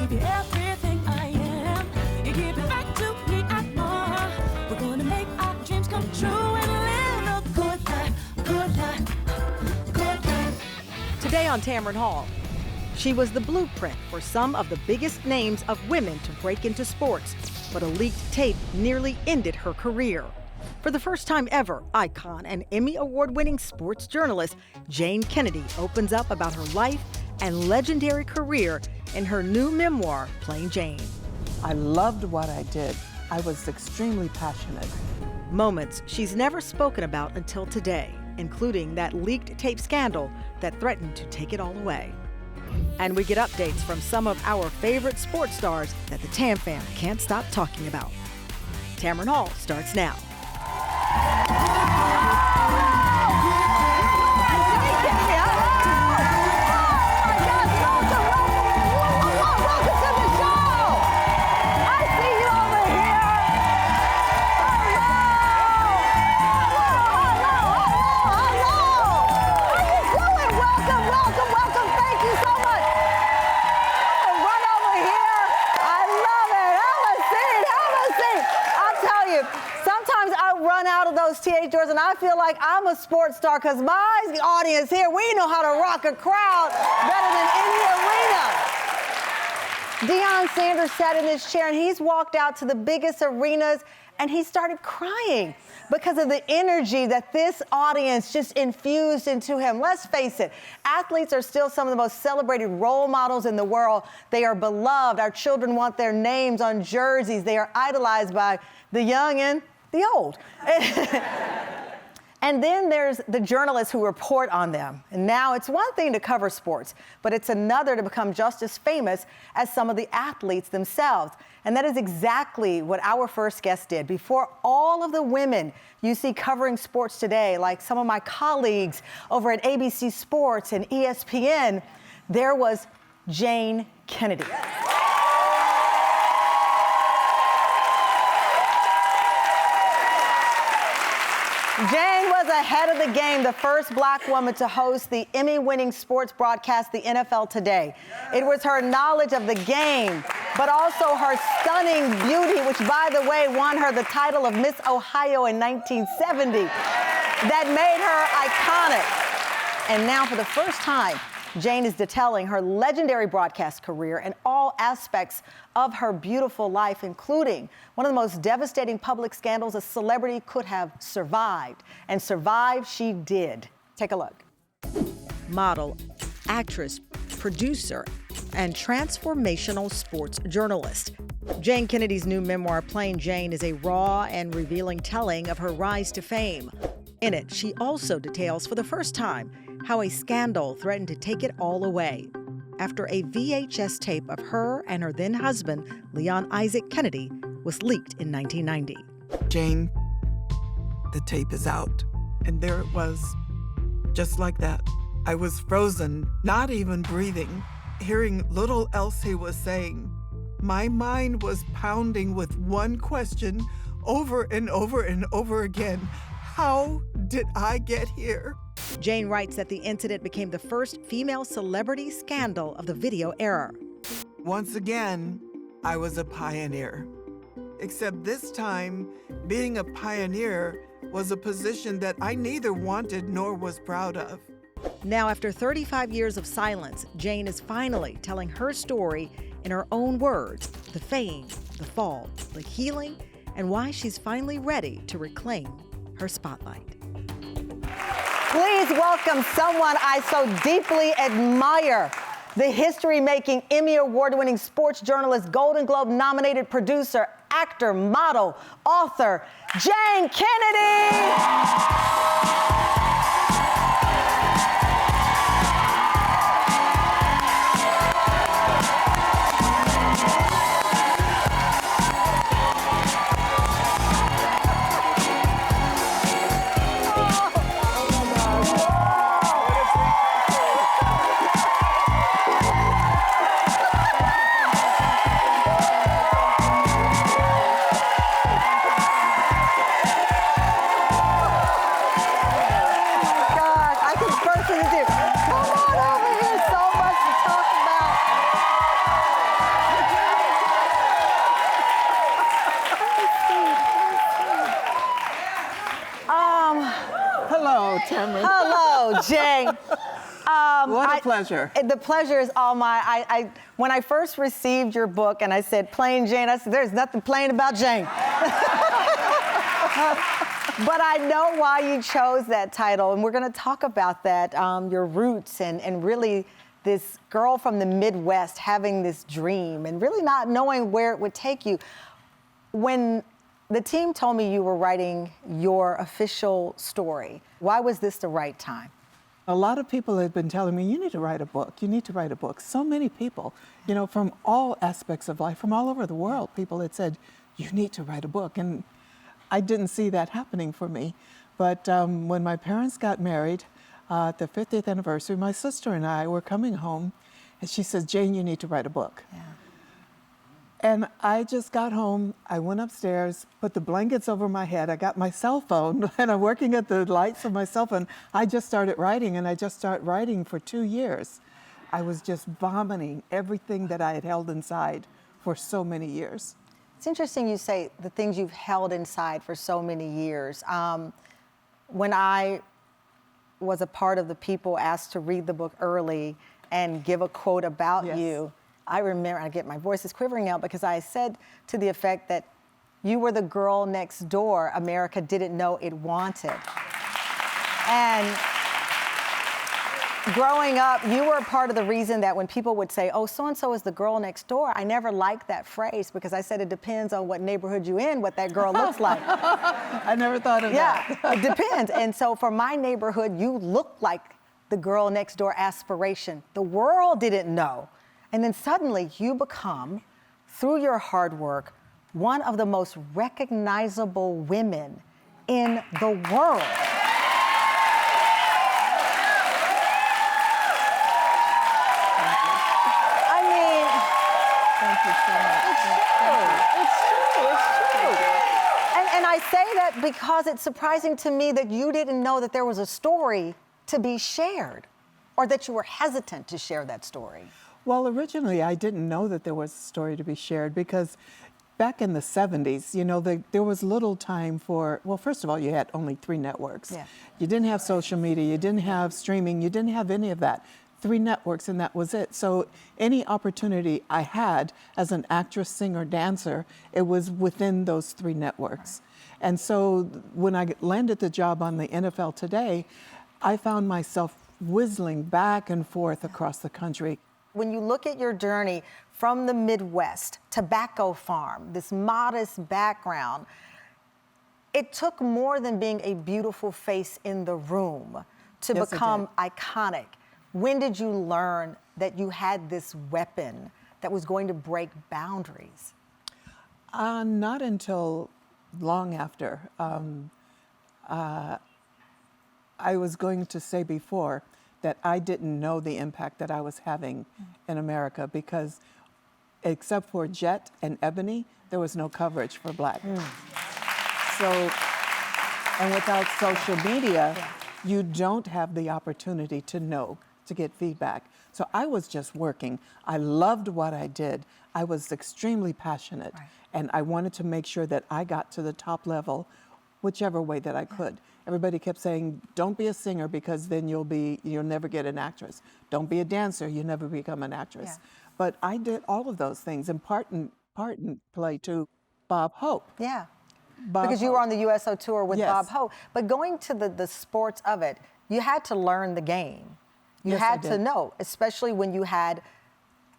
give you everything I am. You give it back to me and more. We're gonna make our dreams come true and live a good life, good life, good life. Today on Tamron Hall, she was the blueprint for some of the biggest names of women to break into sports, but a leaked tape nearly ended her career. For the first time ever, icon and Emmy award-winning sports journalist Jayne Kennedy opens up about her life and legendary career in her new memoir, Plain Jayne. I loved what I did. I was extremely passionate. Moments she's never spoken about until today, including that leaked tape scandal that threatened to take it all away. And we get updates from some of our favorite sports stars that the Tam fam can't stop talking about. Tamron Hall starts now. TH doors, and I feel like I'm a sports star because my audience here, we know how to rock a crowd better than any arena. Deion Sanders sat in his chair and he's walked out to the biggest arenas and he started crying because of the energy that this audience just infused into him. Let's face it, athletes are still some of the most celebrated role models in the world. They are beloved. Our children want their names on jerseys. They are idolized by the young and the old. And then there's the journalists who report on them. And now it's one thing to cover sports, but it's another to become just as famous as some of the athletes themselves. And that is exactly what our first guest did. Before all of the women you see covering sports today, like some of my colleagues over at ABC Sports and ESPN, there was Jayne Kennedy. Jayne was ahead of the game, the first black woman to host the Emmy-winning sports broadcast, the NFL Today. It was her knowledge of the game, but also her stunning beauty, which, by the way, won her the title of Miss Ohio in 1970, that made her iconic. And now, for the first time, Jayne is detailing her legendary broadcast career and all aspects of her beautiful life, including one of the most devastating public scandals a celebrity could have survived. And survive she did. Take a look. Model, actress, producer, and transformational sports journalist. Jayne Kennedy's new memoir, Plain Jayne, is a raw and revealing telling of her rise to fame. In it, she also details for the first time how a scandal threatened to take it all away after a VHS tape of her and her then husband, Leon Isaac Kennedy, was leaked in 1990. Jayne, the tape is out. And there it was, just like that. I was frozen, not even breathing, hearing little else he was saying. My mind was pounding with one question over and over and over again. How did I get here? Jayne writes that the incident became the first female celebrity scandal of the video era. Once again, I was a pioneer. Except this time, being a pioneer was a position that I neither wanted nor was proud of. Now, after 35 years of silence, Jayne is finally telling her story in her own words: the fame, the fall, the healing, and why she's finally ready to reclaim her spotlight. Please welcome someone I so deeply admire, the history-making, Emmy award-winning sports journalist, Golden Globe-nominated producer, actor, model, author, Jayne Kennedy. Jayne. What a pleasure. The pleasure is all mine. When I first received your book and I said Plain Jayne, I said, there's nothing plain about Jayne. But I know why you chose that title, and we're going to talk about that, your roots and really this girl from the Midwest having this dream and really not knowing where it would take you. When the team told me you were writing your official story, why was this the right time? A lot of people have been telling me, you need to write a book, you need to write a book. So many people, you know, from all aspects of life, from all over the world, people had said, you need to write a book. And I didn't see that happening for me. But when my parents got married, at the 50th anniversary, my sister and I were coming home, and she says, Jayne, you need to write a book. Yeah. And I just got home, I went upstairs, put the blankets over my head, I got my cell phone, and I'm working at the lights of my cell phone. I just started writing, and I just started writing for 2 years. I was just vomiting everything that I had held inside for so many years. It's interesting you say the things you've held inside for so many years. When I was a part of the people asked to read the book early and give a quote about Yes. you, I remember, my voice is quivering now because I said to the effect that you were the girl next door America didn't know it wanted. And growing up, you were part of the reason that when people would say, oh, so-and-so is the girl next door, I never liked that phrase because I said it depends on what neighborhood you're in, what that girl looks like. I never thought of that. Yeah, it depends. And so for my neighborhood, you looked like the girl next door aspiration. The world didn't know. And then suddenly you become, through your hard work, one of the most recognizable women in the world. I mean, Thank you so much. it's true. And I say that because it's surprising to me that you didn't know that there was a story to be shared, or that you were hesitant to share that story. Well, originally, I didn't know that there was a story to be shared because back in the 70s, you know, there was little time for, well, first of all, you had only 3 networks. Yeah. You didn't have social media, you didn't have streaming, you didn't have any of that. 3 networks, and that was it. So any opportunity I had as an actress, singer, dancer, it was within those 3 networks. And so when I landed the job on the NFL Today, I found myself whistling back and forth across the country. When you look at your journey from the Midwest, tobacco farm, this modest background, it took more than being a beautiful face in the room to Yes, it become did. iconic. When did you learn that you had this weapon that was going to break boundaries? Not until long after. I was going to say before that I didn't know the impact that I was having in America because except for Jet and Ebony, there was no coverage for Black. So, and without social media, you don't have the opportunity to know, to get feedback. So I was just working. I loved what I did. I was extremely passionate, and I wanted to make sure that I got to the top level, whichever way that I could. Everybody kept saying, don't be a singer because then you'll never get an actress. Don't be a dancer, you never become an actress. Yeah. But I did all of those things, and part and play to Bob Hope. Yeah. Bob Because you were Hope. on the USO tour with Yes. Bob Hope. But going to the sports of it, you had to learn the game. You Yes, I had to did. know, especially when you had,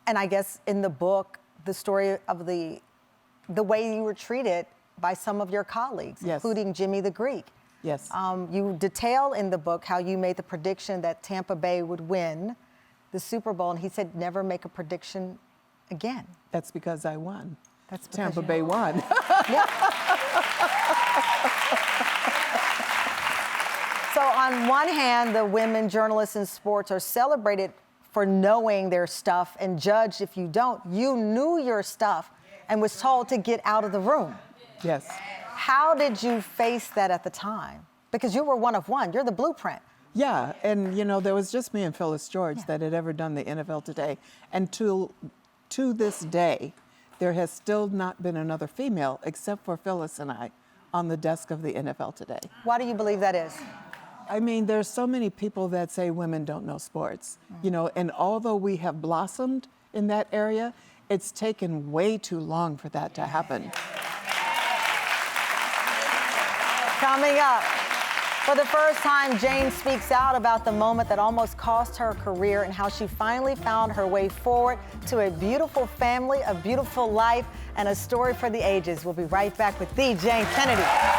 and I guess in the book, the story of the way you were treated by some of your colleagues, Yes. including Jimmy the Greek. Yes. You detail in the book how you made the prediction that Tampa Bay would win the Super Bowl, and he said, never make a prediction again. That's because I won. That's because Tampa you Bay won. So on one hand, the women journalists in sports are celebrated for knowing their stuff and judged if you don't. You knew your stuff and was told to get out of the room. Yes. How did you face that at the time? Because you were one of one. You're the blueprint. Yeah, and you know, there was just me and Phyllis George that had ever done the NFL Today. And to this day, there has still not been another female except for Phyllis and I on the desk of the NFL Today. Why do you believe that is? I mean, there's so many people that say women don't know sports, you know, and although we have blossomed in that area, it's taken way too long for that to happen. Coming up, for the first time, Jayne speaks out about the moment that almost cost her career and how she finally found her way forward to a beautiful family, a beautiful life, and a story for the ages. We'll be right back with the Jayne Kennedy.